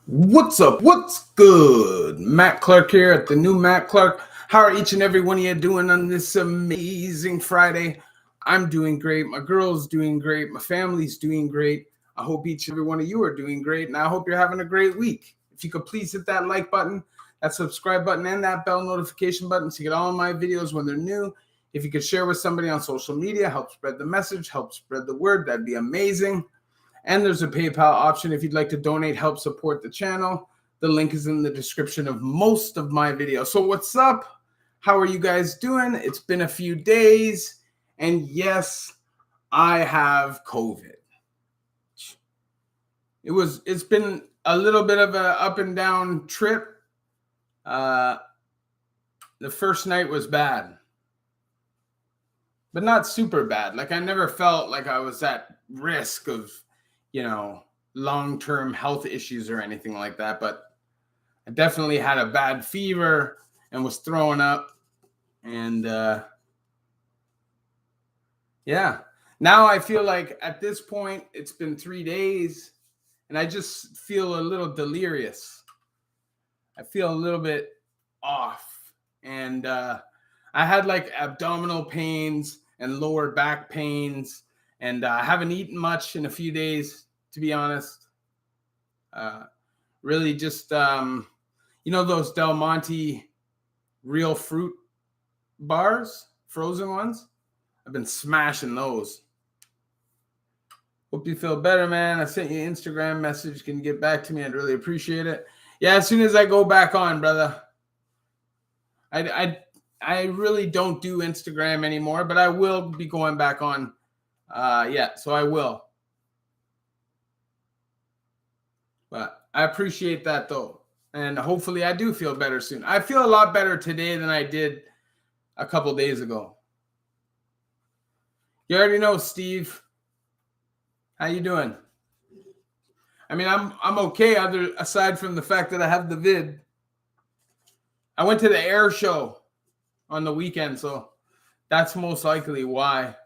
What's up? What's good? Matt Clark here at the new Matt Clark. How are each and every one of you doing on this amazing Friday? I'm doing great. My girl's doing great. My family's doing great. I hope each and every one of you are doing great, and I hope you're having a great week. If you could please hit that like button, that subscribe button, and that bell notification button so you get all my videos when they're new. If you could share with somebody on social media, help spread the message, help spread the word, that'd be amazing. And there's a PayPal option if you'd like to donate, help support the channel. The link is in the description of most of my videos. So what's up? How are you guys doing? It's been a few days. And yes, I have COVID. It's been a little bit of a up and down trip. The first night was bad, but not super bad. Like I never felt like I was at risk of long-term health issues or anything like that. But I definitely had a bad fever and was throwing up. And yeah, now I feel like at this point, it's been 3 days and I just feel a little delirious. I feel a little bit off. And I had like abdominal pains and lower back pains. And I haven't eaten much in a few days, to be honest. Really just, those Del Monte real fruit bars, frozen ones? I've been smashing those. Hope you feel better, man. I sent you an Instagram message. Can you get back to me? I'd really appreciate it. Yeah, as soon as I go back on, brother. I really don't do Instagram anymore, but I will be going back on. So I will. But I appreciate that, though. And hopefully I do feel better soon. I feel a lot better today than I did a couple days ago. You already know, Steve. How you doing? I mean, I'm okay aside from the fact that I have the vid. I went to the air show on the weekend, so that's most likely why.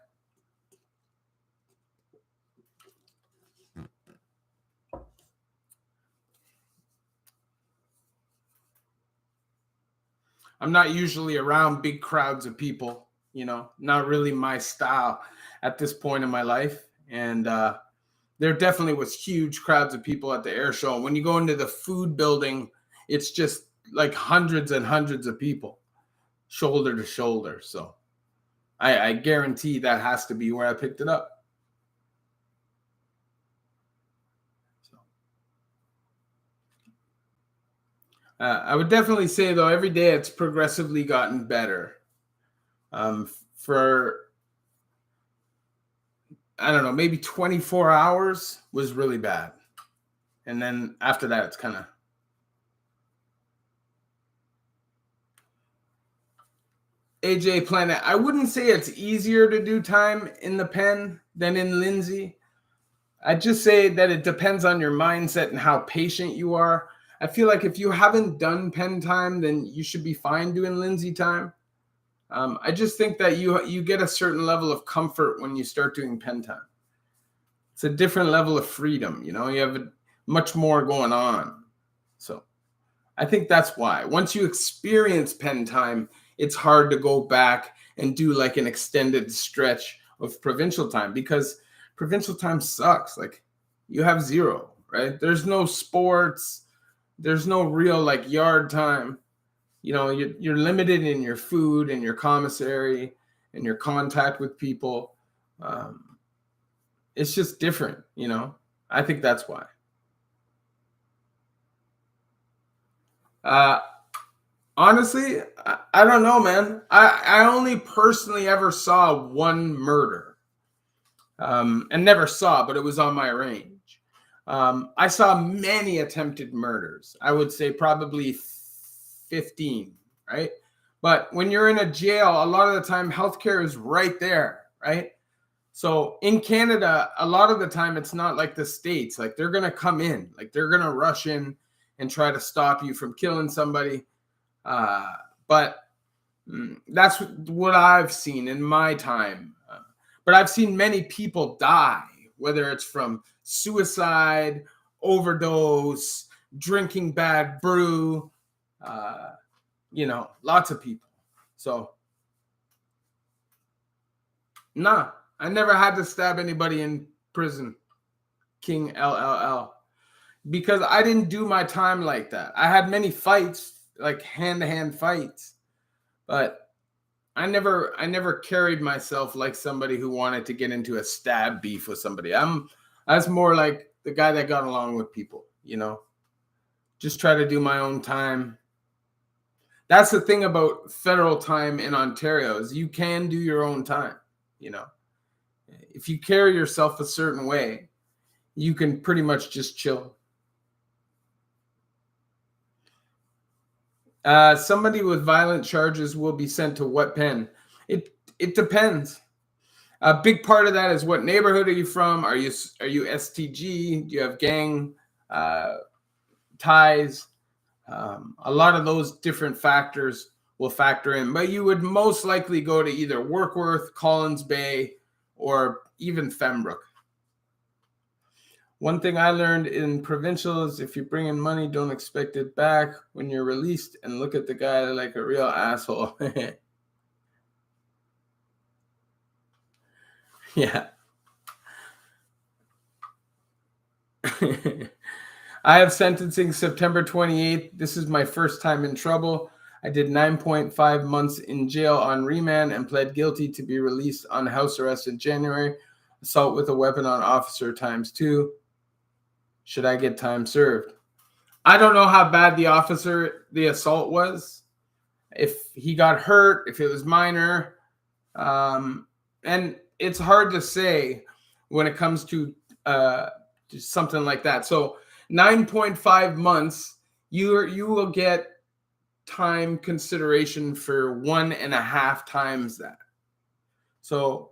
I'm not usually around big crowds of people, not really my style at this point in my life. And there definitely was huge crowds of people at the air show. When you go into the food building, it's just like hundreds and hundreds of people, shoulder to shoulder. So I guarantee that has to be where I picked it up. I would definitely say, though, every day it's progressively gotten better. For, I don't know, maybe 24 hours was really bad. And then after that, it's kind of. AJ Planet, I wouldn't say it's easier to do time in the pen than in Lindsay. I'd just say that it depends on your mindset and how patient you are. I feel like if you haven't done pen time, then you should be fine doing Lindsay time. I just think that you get a certain level of comfort when you start doing pen time. It's a different level of freedom. You have much more going on. So I think that's why. Once you experience pen time, it's hard to go back and do like an extended stretch of provincial time because provincial time sucks. Like you have zero, right? There's no sports. There's no real like yard time. You're limited in your food and your commissary and your contact with people. It's just different, I think that's why. Honestly, I don't know, man. I only personally ever saw one murder. And never saw, but it was on my range. I saw many attempted murders. I would say probably 15, right? But when you're in a jail, a lot of the time healthcare is right there, right? So in Canada, a lot of the time it's not like the States. Like they're going to come in, like they're going to rush in and try to stop you from killing somebody. But that's what I've seen in my time. But I've seen many people die, whether it's from suicide, overdose, drinking bad brew, lots of people. So, nah, I never had to stab anybody in prison, King LLL, because I didn't do my time like that. I had many fights, like hand-to-hand fights, but I never carried myself like somebody who wanted to get into a stab beef with somebody. I was more like the guy that got along with people, just try to do my own time. That's the thing about federal time in Ontario is you can do your own time, If you carry yourself a certain way, you can pretty much just chill. Somebody with violent charges will be sent to what pen? It depends. A big part of that is what neighborhood are you from? Are you STG? Do you have gang ties? A lot of those different factors will factor in, but you would most likely go to either Warkworth, Collins Bay, or even Fembrook. One thing I learned in provincial is if you bring in money, don't expect it back when you're released, and look at the guy like a real asshole. Yeah. I have sentencing September 28th. This is my first time in trouble. I did 9.5 months in jail on remand and pled guilty to be released on house arrest in January. Assault with a weapon on officer ×2. Should I get time served? I don't know how bad the assault was. If he got hurt, if it was minor. And it's hard to say when it comes to something like that. So 9.5 months, you will get time consideration for 1.5 times that. So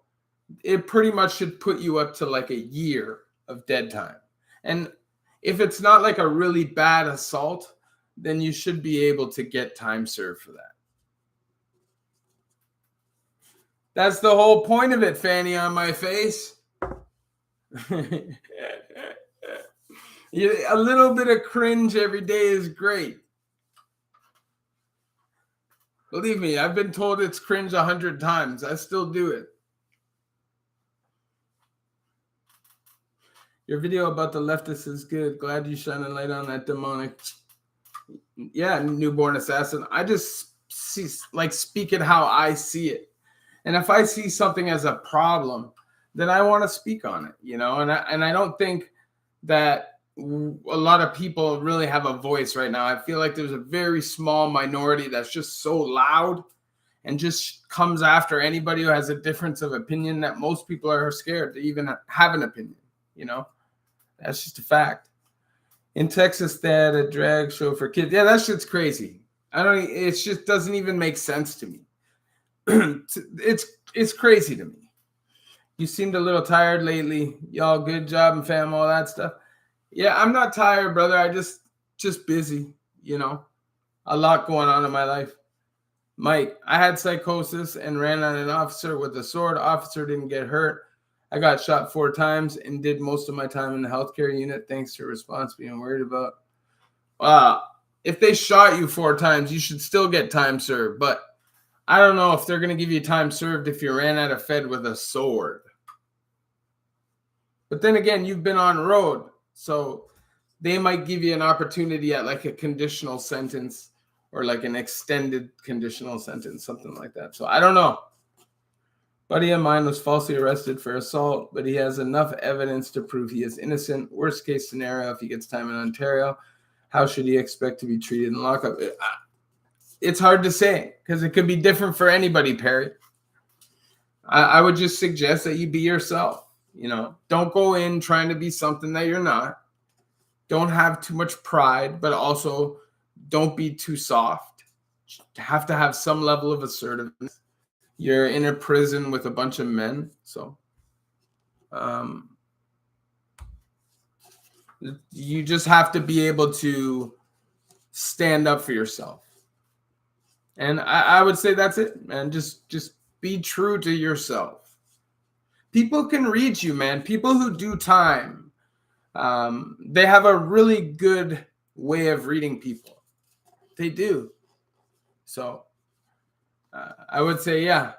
it pretty much should put you up to like a year of dead time. And if it's not like a really bad assault, then you should be able to get time served for that. That's the whole point of it, Fanny on my face. A little bit of cringe every day is great. Believe me, I've been told it's cringe 100 times. I still do it. Your video about the leftists is good. Glad you shine a light on that demonic. Yeah, newborn assassin. I just speak it how I see it. And if I see something as a problem, then I want to speak on it, And I don't think that a lot of people really have a voice right now. I feel like there's a very small minority that's just so loud and just comes after anybody who has a difference of opinion that most people are scared to even have an opinion, That's just a fact. In Texas, they had a drag show for kids. Yeah, that shit's crazy. It just doesn't even make sense to me. It's crazy to me. You seemed a little tired lately. Y'all, good job and fam, all that stuff. Yeah, I'm not tired, brother. I just busy, A lot going on in my life. Mike, I had psychosis and ran at an officer with a sword. Officer didn't get hurt. I got shot 4 times and did most of my time in the healthcare unit. Thanks to response being worried about. Wow. If they shot you 4 times, you should still get time served. But I don't know if they're going to give you time served if you ran at a Fed with a sword. But then again, you've been on road. So they might give you an opportunity at like a conditional sentence or like an extended conditional sentence, something like that. So I don't know. Buddy of mine was falsely arrested for assault, but he has enough evidence to prove he is innocent. Worst case scenario, if he gets time in Ontario, how should he expect to be treated in lockup? It's hard to say because it could be different for anybody, Perry. I would just suggest that you be yourself. Don't go in trying to be something that you're not. Don't have too much pride, but also don't be too soft. You have to have some level of assertiveness. You're in a prison with a bunch of men, so you just have to be able to stand up for yourself. And I would say that's it, man. Just be true to yourself. People can read you, man. People who do time, they have a really good way of reading people. They do. So I would say, yeah.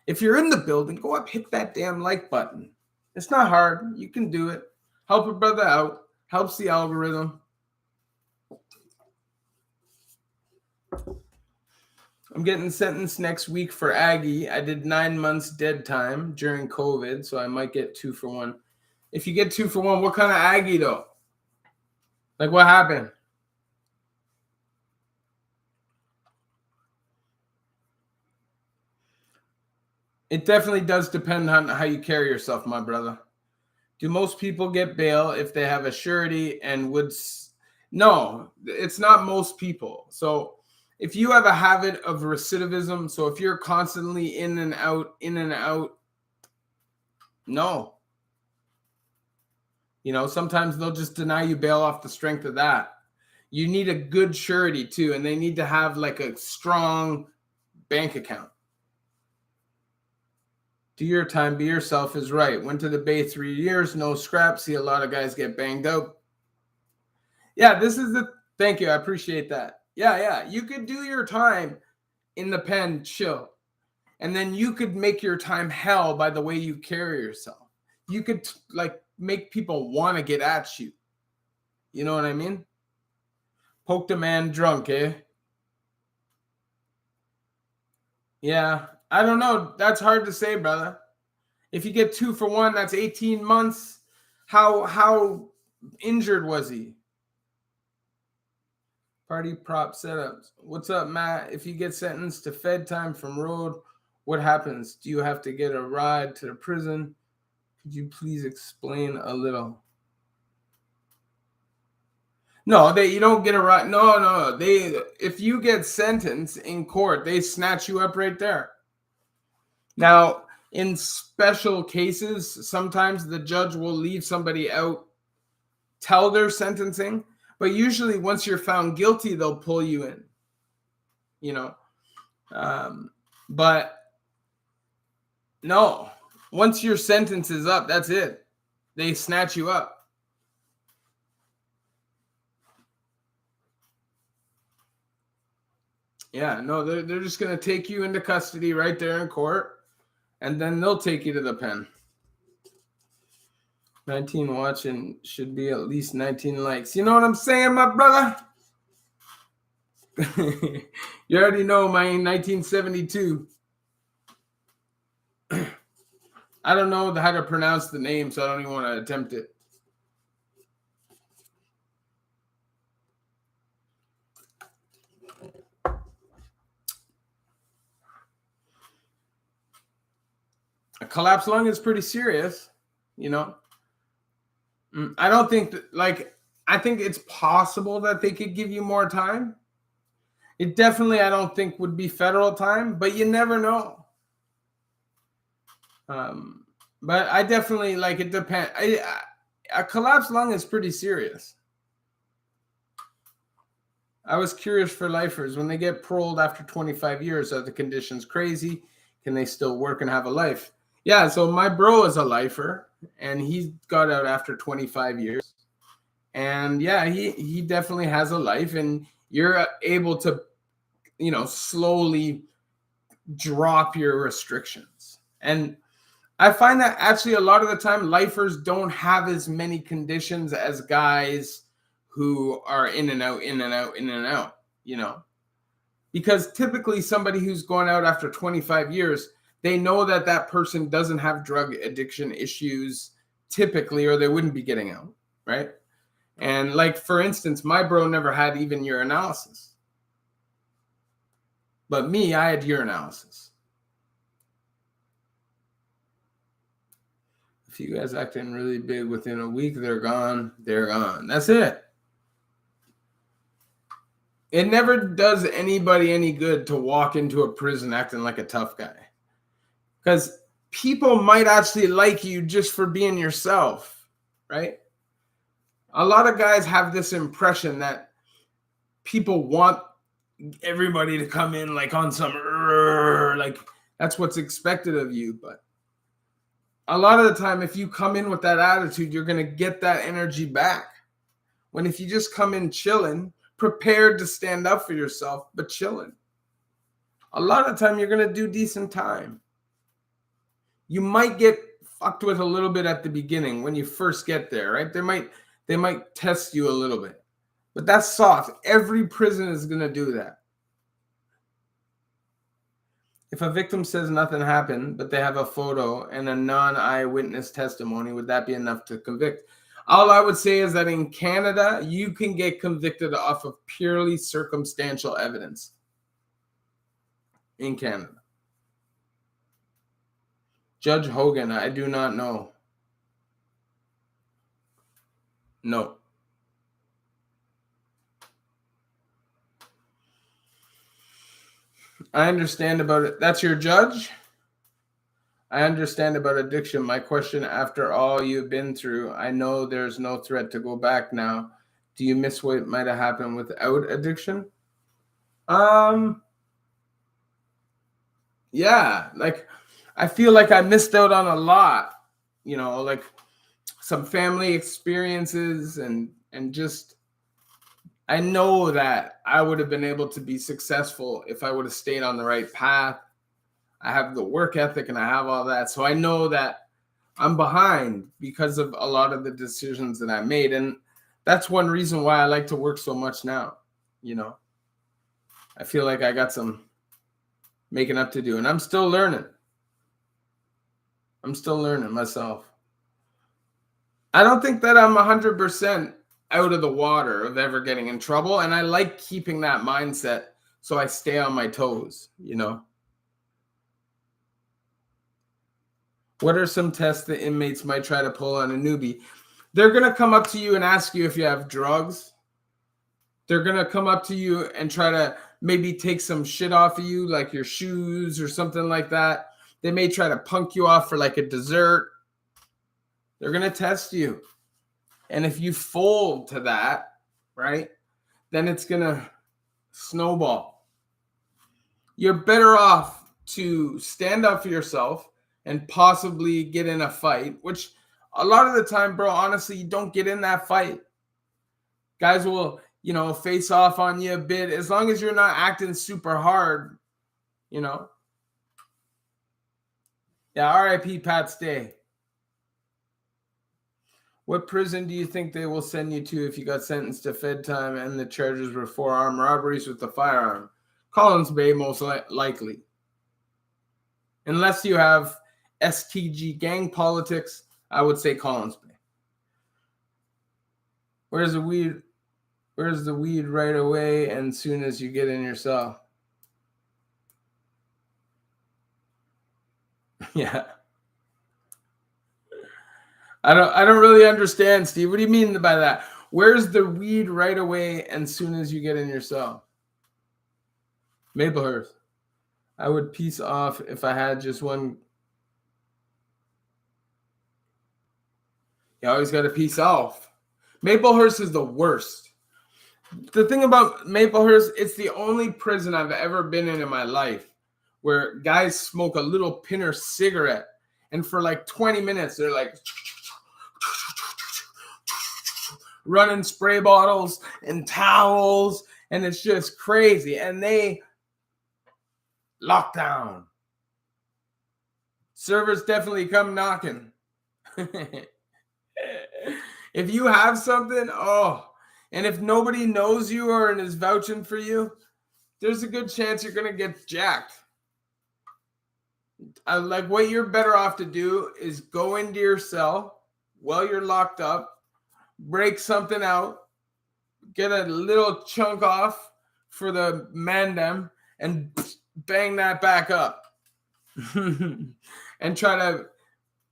If you're in the building, go up, hit that damn like button. It's not hard. You can do it. Help a brother out. Helps the algorithm. I'm getting sentenced next week for Aggie. I did 9 months dead time during COVID, so I might get 2 for 1. If you get 2 for 1, what kind of Aggie though? Like what happened? It definitely does depend on how you carry yourself, my brother. Do most people get bail if they have a surety and would? No, it's not most people. So if you have a habit of recidivism, so if you're constantly in and out, no. You know, sometimes they'll just deny you bail off the strength of that. You need a good surety too, and they need to have like a strong bank account. Do your time, be yourself is right. Went to the Bay 3 years, no scrap. See a lot of guys get banged out. Yeah, this is the, thank you. I appreciate that. Yeah. You could do your time in the pen, chill. And then you could make your time hell by the way you carry yourself. You could like make people want to get at you. You know what I mean? Poked a man drunk, eh? Yeah. I don't know. That's hard to say, brother. If you get 2 for 1, that's 18 months. How injured was he? Party prop setups. What's up, Matt? If you get sentenced to Fed time from road, what happens? Do you have to get a ride to the prison? Could you please explain a little? No, you don't get a ride. No. If you get sentenced in court, they snatch you up right there. Now, in special cases, sometimes the judge will leave somebody out till their sentencing, but usually once you're found guilty, they'll pull you in, you know. But no, once your sentence is up, that's it. They snatch you up. Yeah, no, they're just going to take you into custody right there in court, and then they'll take you to the pen. 19 watching should be at least 19 likes. You know what I'm saying, my brother? You already know my 1972. I don't know how to pronounce the name, so I don't even want to attempt it. A collapsed lung is pretty serious, you know. I don't think that, like, I think it's possible that they could give you more time. It definitely, I don't think, would be federal time, but you never know. But I definitely, like, it depends. A collapsed lung is pretty serious. I was curious for lifers. When they get paroled after 25 years, are the conditions crazy? Can they still work and have a life? Yeah, so my bro is a lifer, and he got out after 25 years. And yeah, he definitely has a life, and you're able to, you know, slowly drop your restrictions. And I find that actually a lot of the time, lifers don't have as many conditions as guys who are in and out, you know, because typically somebody who's going out after 25 years, they know that that person doesn't have drug addiction issues typically, or they wouldn't be getting out, right? And like, for instance, my bro never had even urinalysis. But me, I had urinalysis. If you guys acting really big within a week, they're gone. They're gone. That's it. It never does anybody any good to walk into a prison acting like a tough guy. Because people might actually like you just for being yourself, right? A lot of guys have this impression that people want everybody to come in like on some, like that's what's expected of you. But a lot of the time, if you come in with that attitude, you're going to get that energy back. When if you just come in chilling, prepared to stand up for yourself, but chilling, a lot of the time you're going to do decent time. You might get fucked with a little bit at the beginning when you first get there, right? They might test you a little bit, but that's soft. Every prison is going to do that. If a victim says nothing happened, but they have a photo and a non-eyewitness testimony, would that be enough to convict? All I would say is that in Canada, you can get convicted off of purely circumstantial evidence. In Canada. Judge Hogan, I do not know. No. I understand about it. That's your judge? I understand about addiction. My question, after all you've been through, I know there's no threat to go back now. Do you miss what might have happened without addiction? Yeah, like I feel like I missed out on a lot, like some family experiences and just I know that I would have been able to be successful if I would have stayed on the right path. I have the work ethic and I have all that. So I know that I'm behind because of a lot of the decisions that I made. And that's one reason why I like to work so much now. I feel like I got some making up to do, and I'm still learning. I'm still learning myself. I don't think that I'm 100% out of the water of ever getting in trouble. And I like keeping that mindset so I stay on my toes, What are some tests that inmates might try to pull on a newbie? They're going to come up to you and ask you if you have drugs. They're going to come up to you and try to maybe take some shit off of you, like your shoes or something like that. They may try to punk you off for like a dessert. They're going to test you. And if you fold to that, right, then it's going to snowball. You're better off to stand up for yourself and possibly get in a fight, which a lot of the time, bro, honestly, you don't get in that fight. Guys will, face off on you a bit as long as you're not acting super hard, Yeah, R.I.P. Pat Stay. What prison do you think they will send you to if you got sentenced to Fed time and the charges were 4 armed robberies with a firearm? Collins Bay, most likely. Unless you have STG gang politics, I would say Collins Bay. Where's the weed right away and soon as you get in your cell? Yeah. I don't really understand, Steve. What do you mean by that? Where's the weed right away and soon as you get in your cell? Maplehurst. I would peace off if I had just one. You always got to peace off. Maplehurst is the worst. The thing about Maplehurst, it's the only prison I've ever been in my life where guys smoke a little pinner cigarette and for like 20 minutes they're like running spray bottles and towels, and it's just crazy. And they lock down. Servers definitely come knocking. If you have something, and if nobody knows you or is vouching for you, there's a good chance you're going to get jacked. Like what you're better off to do is go into your cell while you're locked up, break something out, get a little chunk off for the mandem, and bang that back up. And try to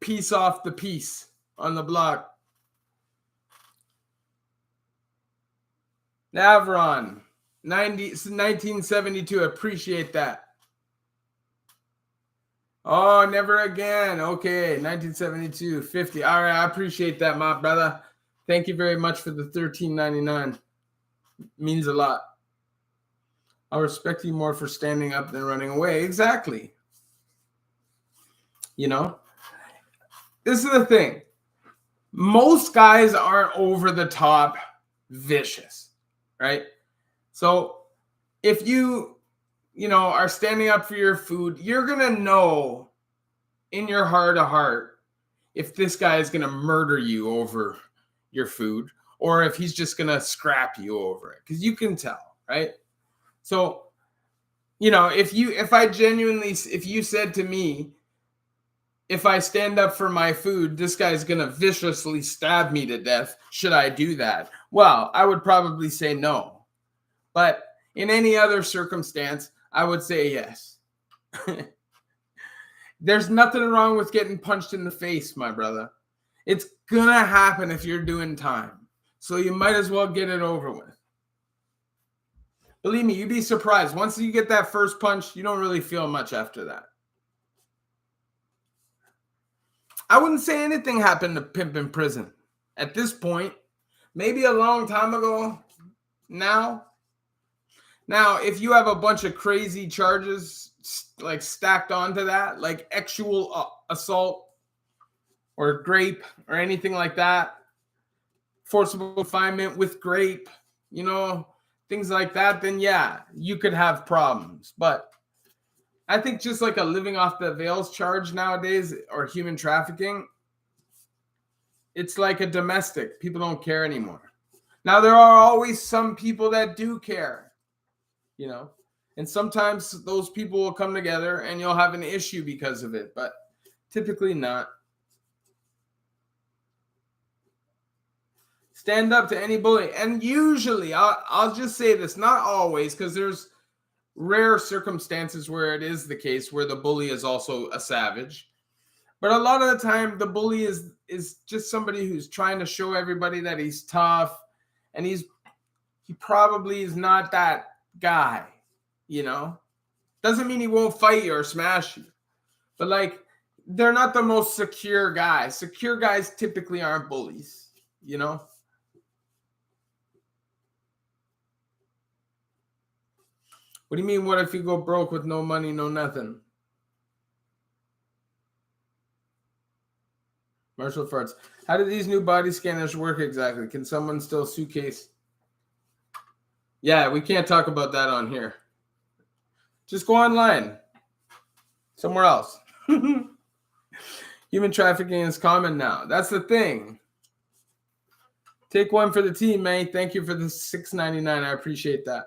piece off the piece on the block. Navron, 1972. Appreciate that. Oh, never again. Okay, 1972, 50. All right, I appreciate that, my brother. Thank you very much for the $13.99. Means a lot. I'll respect you more for standing up than running away. Exactly. This is the thing. Most guys aren't over the top vicious, right? So if you are standing up for your food, you're going to know in your heart of heart if this guy is going to murder you over your food or if he's just going to scrap you over it, because you can tell, right? So, if you said to me, if I stand up for my food, this guy's going to viciously stab me to death, should I do that? Well, I would probably say no. But in any other circumstance, I would say yes. There's nothing wrong with getting punched in the face, my brother. It's going to happen if you're doing time. So you might as well get it over with. Believe me, you'd be surprised. Once you get that first punch, you don't really feel much after that. I wouldn't say anything happened to Pimp in prison. At this point, maybe a long time ago now. Now, if you have a bunch of crazy charges like stacked onto that, like actual assault or grape or anything like that, forcible confinement with grape, things like that, then yeah, you could have problems. But I think just like a living off the veils charge nowadays or human trafficking, it's like a domestic. People don't care anymore. Now, there are always some people that do care, and sometimes those people will come together and you'll have an issue because of it, but typically not. Stand up to any bully. And usually, I'll just say this, not always, because there's rare circumstances where it is the case where the bully is also a savage. But a lot of the time, the bully is just somebody who's trying to show everybody that he's tough, and he probably is not that guy, Doesn't mean he won't fight you or smash you. But, like, they're not the most secure guys. Secure guys typically aren't bullies, What do you mean, what if you go broke with no money, no nothing? Martial farts. How do these new body scanners work exactly? Can someone still suitcase? Yeah, we can't talk about that on here. Just go online. Somewhere else. Human trafficking is common now. That's the thing. Take one for the team, man. Thank you for the $6.99. I appreciate that.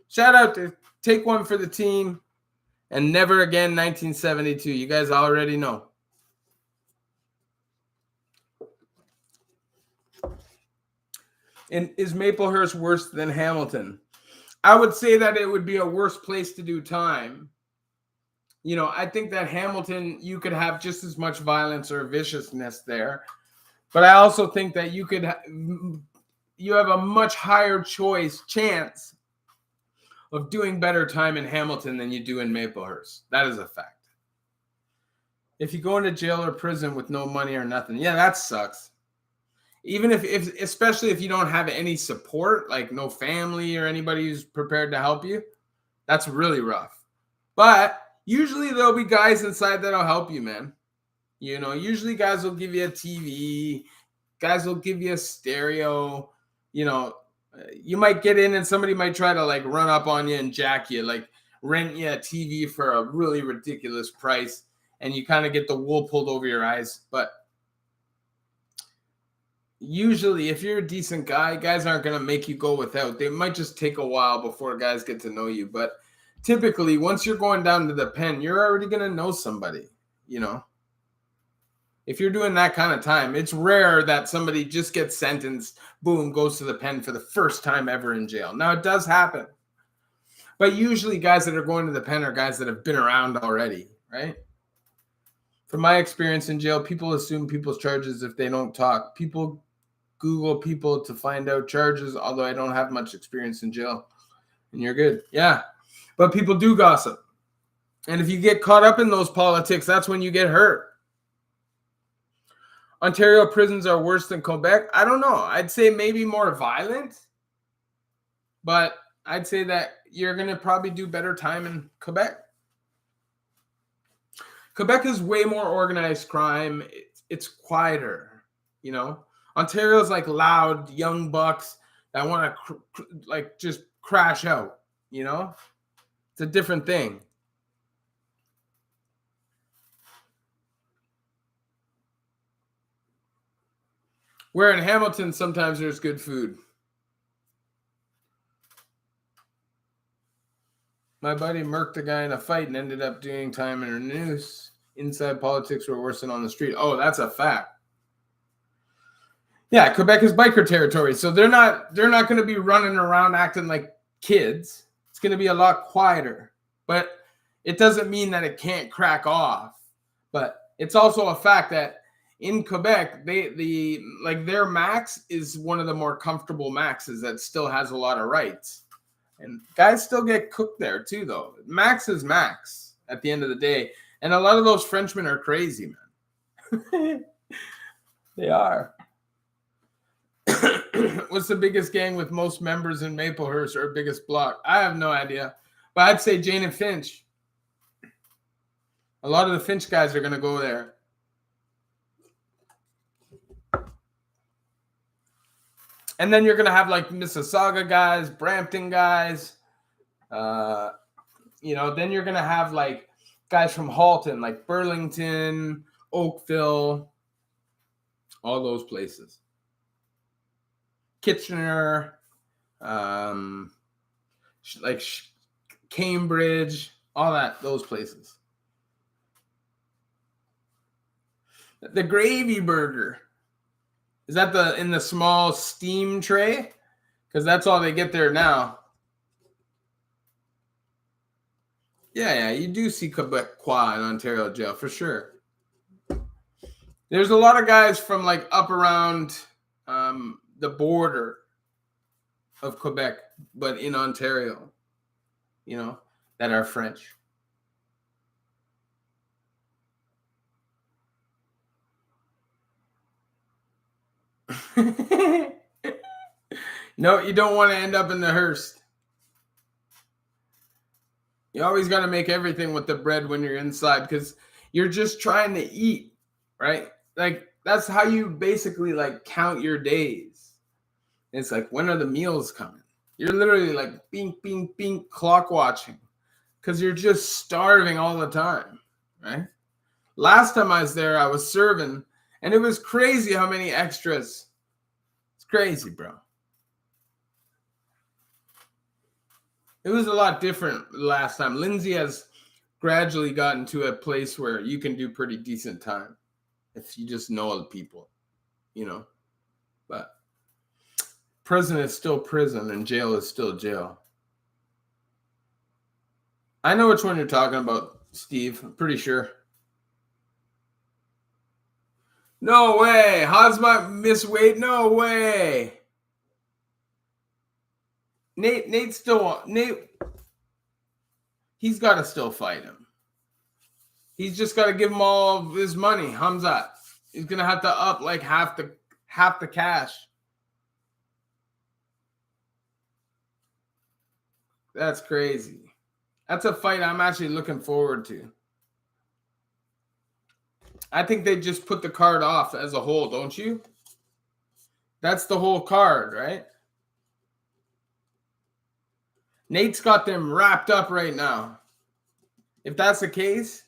Shout out to Take One for the Team and Never Again 1972. You guys already know. And is Maplehurst worse than Hamilton? I would say that it would be a worse place to do time. I think that Hamilton, you could have just as much violence or viciousness there. But I also think that you have a much higher chance of doing better time in Hamilton than you do in Maplehurst. That is a fact. If you go into jail or prison with no money or nothing, yeah, that sucks. Even especially if you don't have any support, like no family or anybody who's prepared to help you, that's really rough. But usually there'll be guys inside that'll help you, man. Usually guys will give you a TV, guys will give you a stereo, you might get in and somebody might try to like run up on you and jack you, like rent you a TV for a really ridiculous price, and you kind of get the wool pulled over your eyes. But usually if you're a decent guy, guys aren't going to make you go without. They might just take a while before guys get to know you. But typically once you're going down to the pen, you're already going to know somebody, If you're doing that kind of time, it's rare that somebody just gets sentenced, boom, goes to the pen for the first time ever in jail. Now, it does happen. But usually guys that are going to the pen are guys that have been around already, right? From my experience in jail, people assume people's charges if they don't talk. People Google people to find out charges, although I don't have much experience in jail. And you're good. Yeah. But people do gossip. And if you get caught up in those politics, that's when you get hurt. Ontario prisons are worse than Quebec. I don't know. I'd say maybe more violent, but I'd say that you're going to probably do better time in Quebec. Quebec is way more organized crime. It's quieter, Ontario's like loud young bucks that want to like just crash out, you know? It's a different thing. Where in Hamilton, sometimes there's good food. My buddy murked a guy in a fight and ended up doing time in a noose. Inside politics were worse than on the street. Oh, that's a fact. Yeah, Quebec is biker territory, so they're not going to be running around acting like kids. It's going to be a lot quieter, but it doesn't mean that it can't crack off. But it's also a fact that in Quebec, their max is one of the more comfortable maxes that still has a lot of rights. And guys still get cooked there too, though. Max is max at the end of the day. And a lot of those Frenchmen are crazy, man. They are. What's the biggest gang with most members in Maplehurst or biggest block? I have no idea. But I'd say Jane and Finch. A lot of the Finch guys are going to go there. And then you're going to have like Mississauga guys, Brampton guys. Then you're going to have like guys from Halton, like Burlington, Oakville, all those places. Kitchener, Cambridge, all those places. The gravy burger. Is that in the small steam tray? Because that's all they get there now. Yeah, you do see Quebecois in Ontario jail for sure. There's a lot of guys from like up around the border of Quebec, but in Ontario, that are French. No, you don't want to end up in the Hearst. You always got to make everything with the bread when you're inside because you're just trying to eat, right? Like that's how you basically like count your days. It's like, when are the meals coming? You're literally like bink, bink, bink, clock watching because you're just starving all the time, right? Last time I was there, I was serving, and it was crazy how many extras. It's crazy, bro. It was a lot different last time. Lindsay has gradually gotten to a place where you can do pretty decent time if you just know the people, But prison is still prison and jail is still jail. I know which one you're talking about, Steve. I'm pretty sure. No way. How's my Miss Wade? No way. Nate, he's got to still fight him. He's just got to give him all of his money. Hamzat. He's going to have to up like half the cash. That's crazy. That's a fight I'm actually looking forward to. I think they just put the card off as a whole, don't you? That's the whole card, right? Nate's got them wrapped up right now. If that's the case,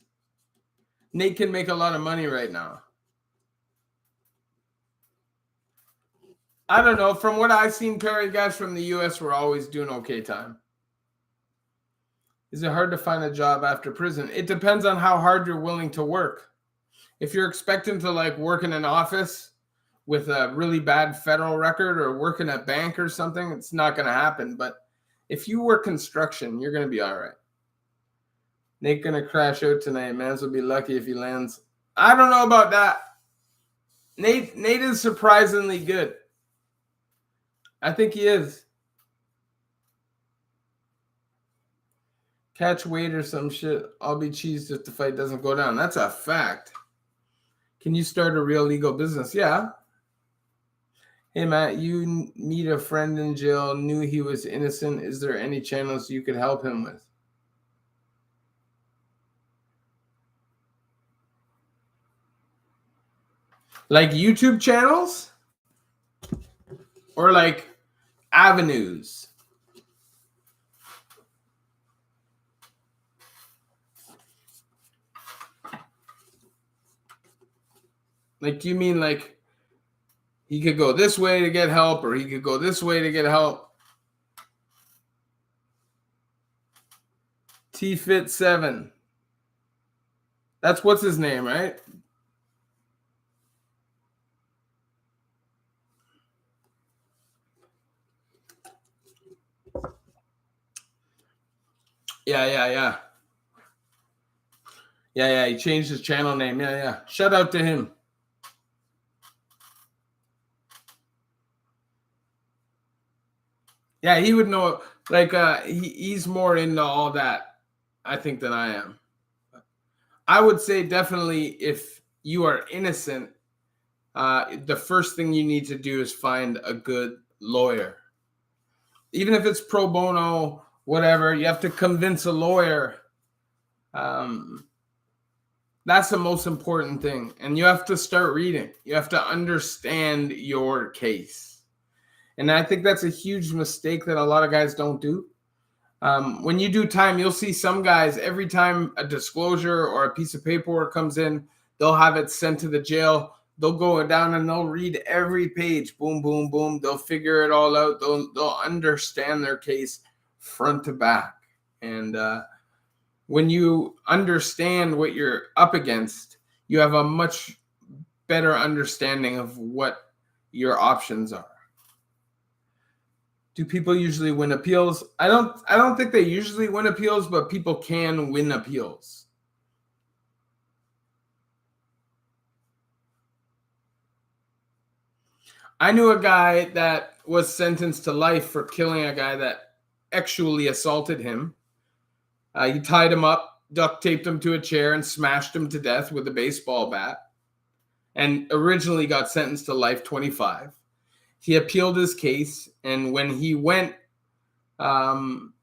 Nate can make a lot of money right now. I don't know. From what I've seen, Perry, guys from the U.S. were always doing okay time. Is it hard to find a job after prison? It depends on how hard you're willing to work. If you're expecting to like work in an office with a really bad federal record or work in a bank or something, it's not going to happen. But if you work construction, you're going to be all right. Nate going to crash out tonight. Mans will be lucky if he lands. I don't know about that. Nate is surprisingly good. I think he is. Catch weight or some shit. I'll be cheesed if the fight doesn't go down. That's a fact. Can you start a real legal business? Yeah. Hey, Matt, you meet a friend in jail, knew he was innocent. Is there any channels you could help him with? Like YouTube channels? Or like avenues. Like, do you mean like he could go this way to get help, or he could go this way to get help? T-Fit7. That's what's his name, right? Yeah. Yeah, he changed his channel name. Yeah. Shout out to him. Yeah, he would know. Like, he's more into all that, I think, than I am. I would say definitely if you are innocent, the first thing you need to do is find a good lawyer. Even if it's pro bono, whatever, you have to convince a lawyer. That's the most important thing. And you have to start reading. You have to understand your case. And I think that's a huge mistake that a lot of guys don't do. When you do time, you'll see some guys, every time a disclosure or a piece of paperwork comes in, they'll have it sent to the jail. They'll go down and they'll read every page. Boom, boom, boom. They'll figure it all out. They'll understand their case front to back. And when you understand what you're up against, you have a much better understanding of what your options are. Do people usually win appeals? I don't think they usually win appeals, but people can win appeals. I knew a guy that was sentenced to life for killing a guy that actually assaulted him. He tied him up, duct taped him to a chair, and smashed him to death with a baseball bat. And originally got sentenced to life, 25. He appealed his case, and when he went to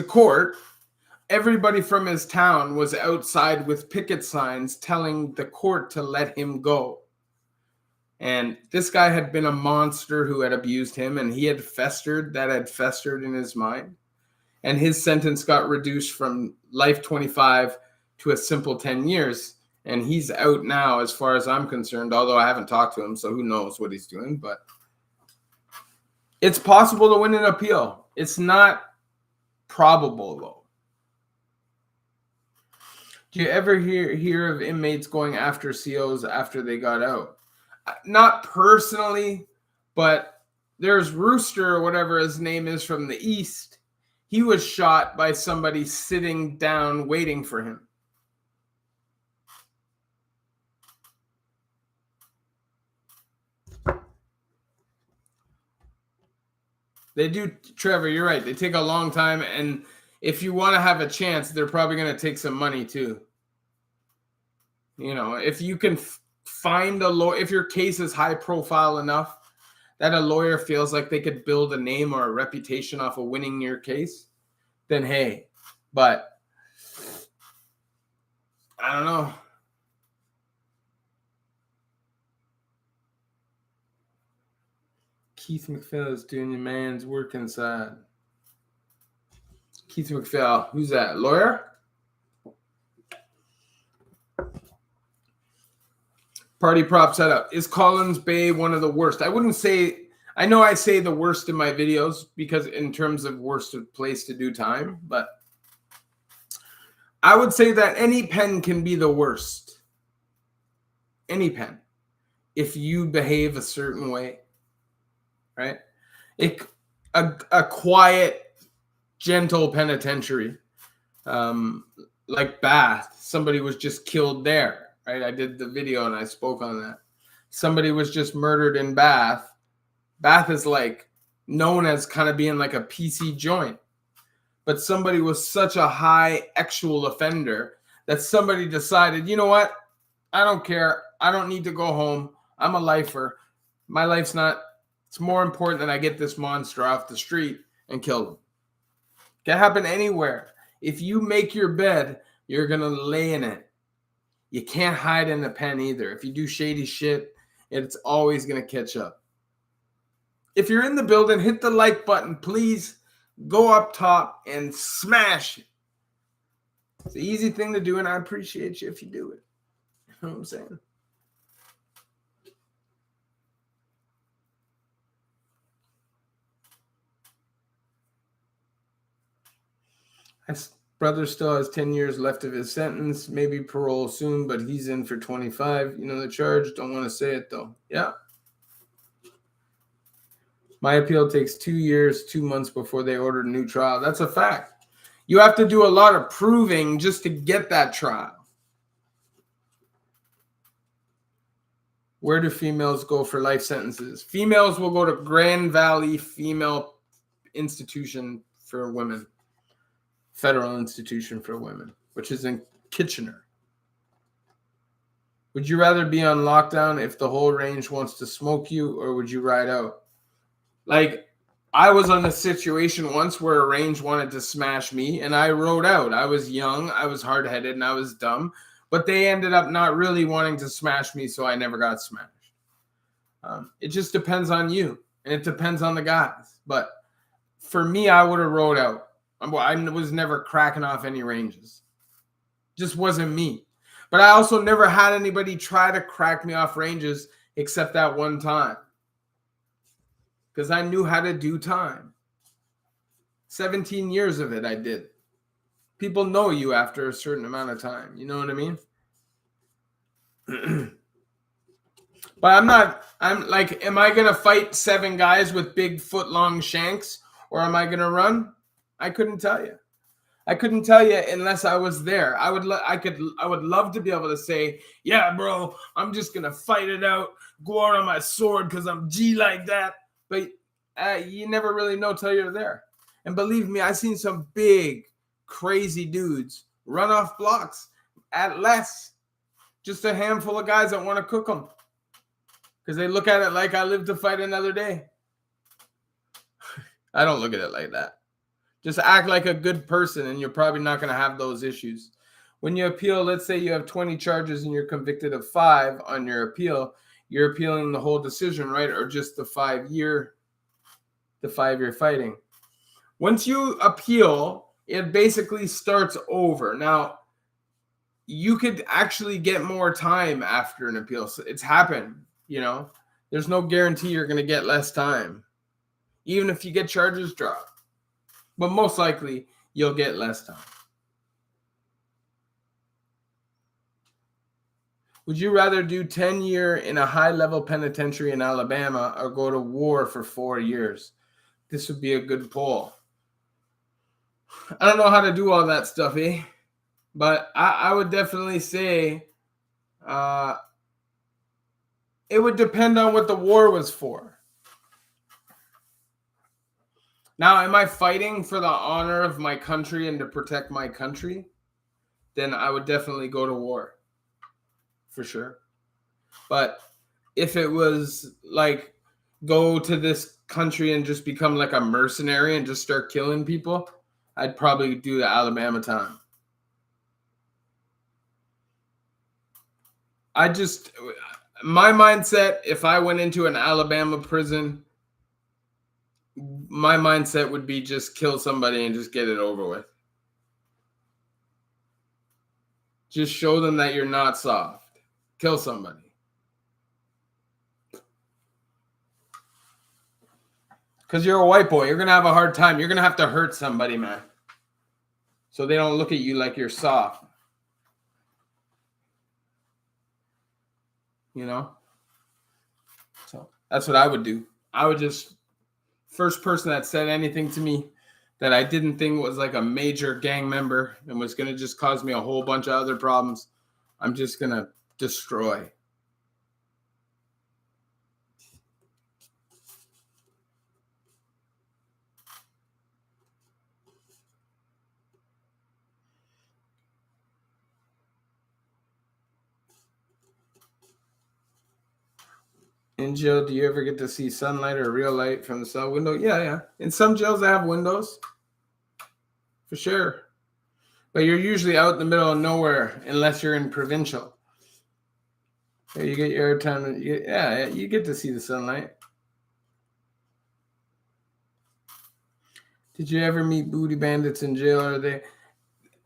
court, everybody from his town was outside with picket signs telling the court to let him go. And this guy had been a monster who had abused him, and he had festered in his mind. And his sentence got reduced from life 25 to a simple 10 years. And he's out now, as far as I'm concerned, although I haven't talked to him, so who knows what he's doing. But it's possible to win an appeal. It's not probable, though. Do you ever hear of inmates going after COs after they got out? Not personally, but there's Rooster, or whatever his name is, from the East. He was shot by somebody sitting down waiting for him. They do, Trevor, you're right. They take a long time, and if you want to have a chance, they're probably going to take some money too. You know, if you can find a lawyer, if your case is high profile enough that a lawyer feels like they could build a name or a reputation off of winning your case, then hey. But I don't know. Keith McPhail is doing your man's work inside. Keith McPhail, who's that? Lawyer? Party prop setup. Is Collins Bay one of the worst? I wouldn't say. I know I say the worst in my videos because in terms of worst place to do time, but I would say that any pen can be the worst. Any pen. If you behave a certain way. Right? A quiet, gentle penitentiary, like Bath. Somebody was just killed there, right? I did the video and I spoke on that. Somebody was just murdered in Bath. Bath is like known as kind of being like a PC joint, but somebody was such a high actual offender that somebody decided, you know what? I don't care. I don't need to go home. I'm a lifer. My life's not. It's more important that I get this monster off the street and kill him. It can happen anywhere. If you make your bed, you're going to lay in it. You can't hide in the pen either. If you do shady shit, it's always going to catch up. If you're in the building, hit the like button. Please go up top and smash it. It's an easy thing to do, and I appreciate you if you do it. You know what I'm saying? His brother still has 10 years left of his sentence, maybe parole soon, but he's in for 25. You know the charge? Don't want to say it, though. Yeah. My appeal takes 2 years, 2 months before they order a new trial. That's a fact. You have to do a lot of proving just to get that trial. Where do females go for life sentences? Females will go to Grand Valley Female Institution for Women. Federal Institution for Women, which is in Kitchener. Would you rather be on lockdown if the whole range wants to smoke you, or would you ride out? Like, I was on a situation once where a range wanted to smash me, and I rode out. I was young, I was hard-headed, and I was dumb, but they ended up not really wanting to smash me, so I never got smashed. It just depends on you, and it depends on the guys. But for me, I would have rode out. I was never cracking off any ranges. Just wasn't me. But I also never had anybody try to crack me off ranges except that one time. Because I knew how to do time. 17 years of it I did. People know you after a certain amount of time. You know what I mean? But I'm like, am I going to fight 7 guys with big foot-long shanks? Or am I going to run? I couldn't tell you. I couldn't tell you unless I was there. I would love to be able to say, yeah, bro, I'm just going to fight it out, go out on my sword because I'm G like that. But you never really know till you're there. And believe me, I've seen some big, crazy dudes run off blocks at less. Just a handful of guys that want to cook them. Because they look at it like I live to fight another day. I don't look at it like that. Just act like a good person and you're probably not going to have those issues. When you appeal, let's say you have 20 charges and you're convicted of 5 on your appeal, you're appealing the whole decision, right? Or just the 5-year fighting. Once you appeal, it basically starts over. Now, you could actually get more time after an appeal. So it's happened, you know. There's no guarantee you're going to get less time, even if you get charges dropped. But most likely, you'll get less time. Would you rather do 10 years in a high-level penitentiary in Alabama or go to war for 4 years? This would be a good poll. I don't know how to do all that stuff, eh? But I would definitely say it would depend on what the war was for. Now, am I fighting for the honor of my country and to protect my country? Then I would definitely go to war. For sure. But if it was like go to this country and just become like a mercenary and just start killing people, I'd probably do the Alabama time. My mindset, if I went into an Alabama prison, my mindset would be just kill somebody and just get it over with. Just show them that you're not soft. Kill somebody. Because you're a white boy. You're going to have a hard time. You're going to have to hurt somebody, man. So they don't look at you like you're soft. You know? So that's what I would do. I would just, first person that said anything to me that I didn't think was like a major gang member and was going to just cause me a whole bunch of other problems, I'm just going to destroy. In jail, do you ever get to see sunlight or real light from the cell window? Yeah. In some jails, they have windows. For sure. But you're usually out in the middle of nowhere unless you're in provincial. You get your airtime. You get to see the sunlight. Did you ever meet booty bandits in jail? Are they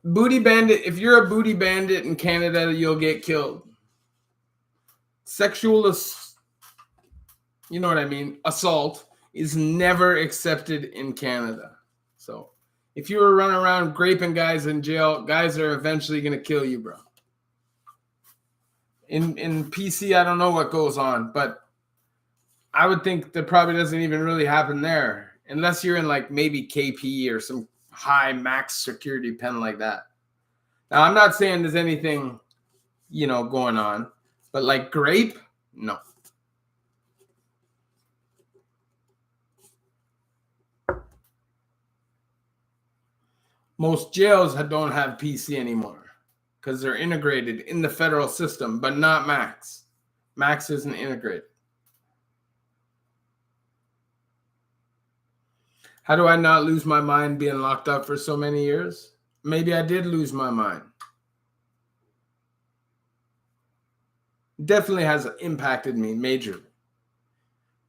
booty bandit? If you're a booty bandit in Canada, you'll get killed. You know what I mean? Assault is never accepted in Canada. So if you were running around graping guys in jail, guys are eventually going to kill you, bro. In PC, I don't know what goes on, but I would think that probably doesn't even really happen there unless you're in like maybe KP or some high max security pen like that. Now, I'm not saying there's anything, going on, but like grape, no. Most jails don't have PC anymore because they're integrated in the federal system, but not Max. Max isn't integrated. How do I not lose my mind being locked up for so many years? Maybe I did lose my mind. Definitely has impacted me majorly.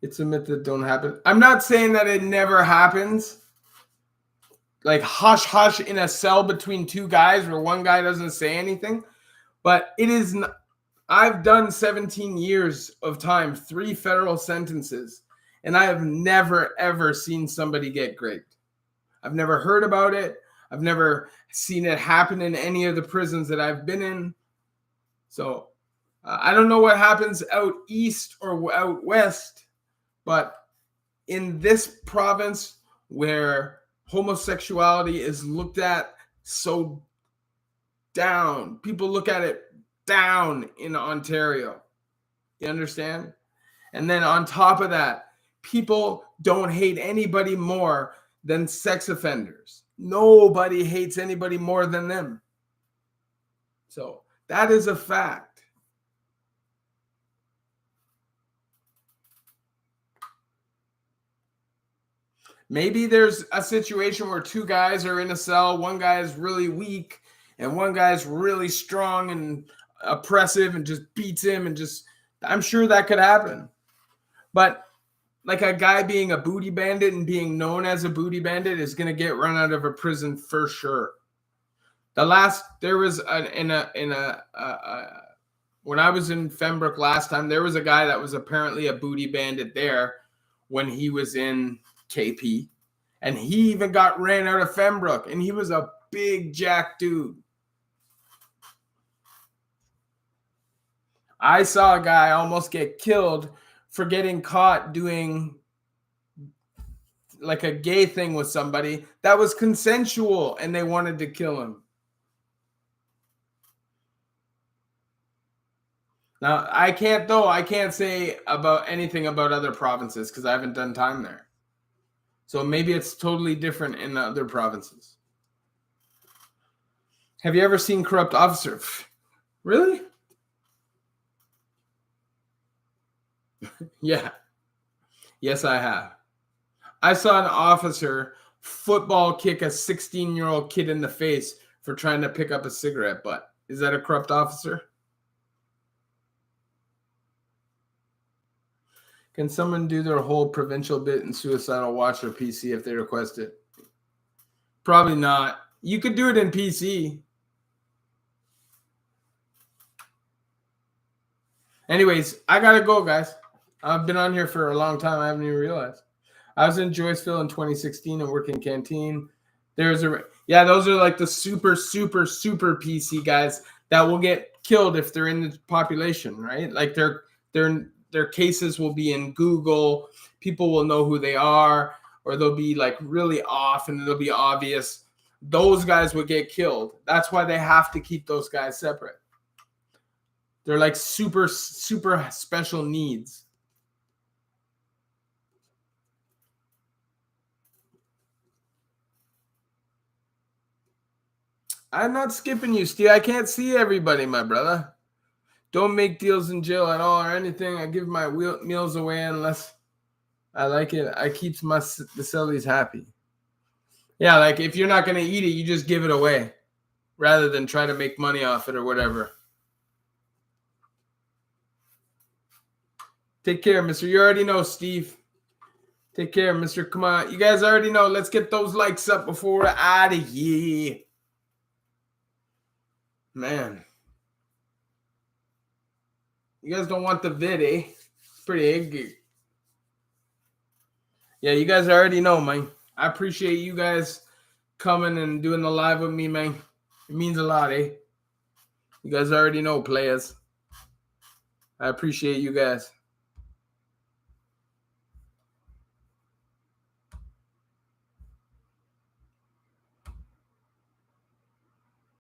It's a myth that don't happen. I'm not saying that it never happens. Like hush hush in a cell between two guys where one guy doesn't say anything. But it is not, I've done 17 years of time, 3 federal sentences, and I have never, ever seen somebody get raped. I've never heard about it. I've never seen it happen in any of the prisons that I've been in. So I don't know what happens out east or out west, but in this province where homosexuality is looked at so down, people look at it down in Ontario. You understand? And then on top of that, people don't hate anybody more than sex offenders. Nobody hates anybody more than them. So that is a fact. Maybe there's a situation where 2 guys are in a cell. One guy is really weak and one guy's really strong and oppressive and just beats him and just, I'm sure that could happen. But like a guy being a booty bandit and being known as a booty bandit is going to get run out of a prison for sure. When I was in Fembrook last time, there was a guy that was apparently a booty bandit there when he was in KP, and he even got ran out of Fembrook, and he was a big jack dude. I saw a guy almost get killed for getting caught doing like a gay thing with somebody that was consensual, and they wanted to kill him. Now, I can't say about anything about other provinces because I haven't done time there. So maybe it's totally different in other provinces. Have you ever seen corrupt officer? Really? Yeah. Yes, I have. I saw an officer football kick a 16-year-old kid in the face for trying to pick up a cigarette butt. Is that a corrupt officer? Can someone do their whole provincial bit in Suicidal Watch or PC if they request it? Probably not. You could do it in PC. Anyways, I gotta go, guys. I've been on here for a long time. I haven't even realized. I was in Joyceville in 2016 and working canteen. Those are like the super, super, super PC guys that will get killed if they're in the population, right? Like their cases will be in Google. People will know who they are, or they'll be like really off and it'll be obvious. Those guys will get killed. That's why they have to keep those guys separate. They're like super, super special needs. I'm not skipping you, Steve. I can't see everybody, my brother. Don't make deals in jail at all or anything. I give my meals away unless I like it. I keep the cellies happy. Yeah, like if you're not going to eat it, you just give it away rather than try to make money off it or whatever. Take care, mister. You already know, Steve. Take care, Mr. Come on. You guys already know. Let's get those likes up before we're out of here. Man. You guys don't want the vid, eh? It's pretty eggy. Yeah, you guys already know, man. I appreciate you guys coming and doing the live with me, man. It means a lot, eh? You guys already know, players. I appreciate you guys.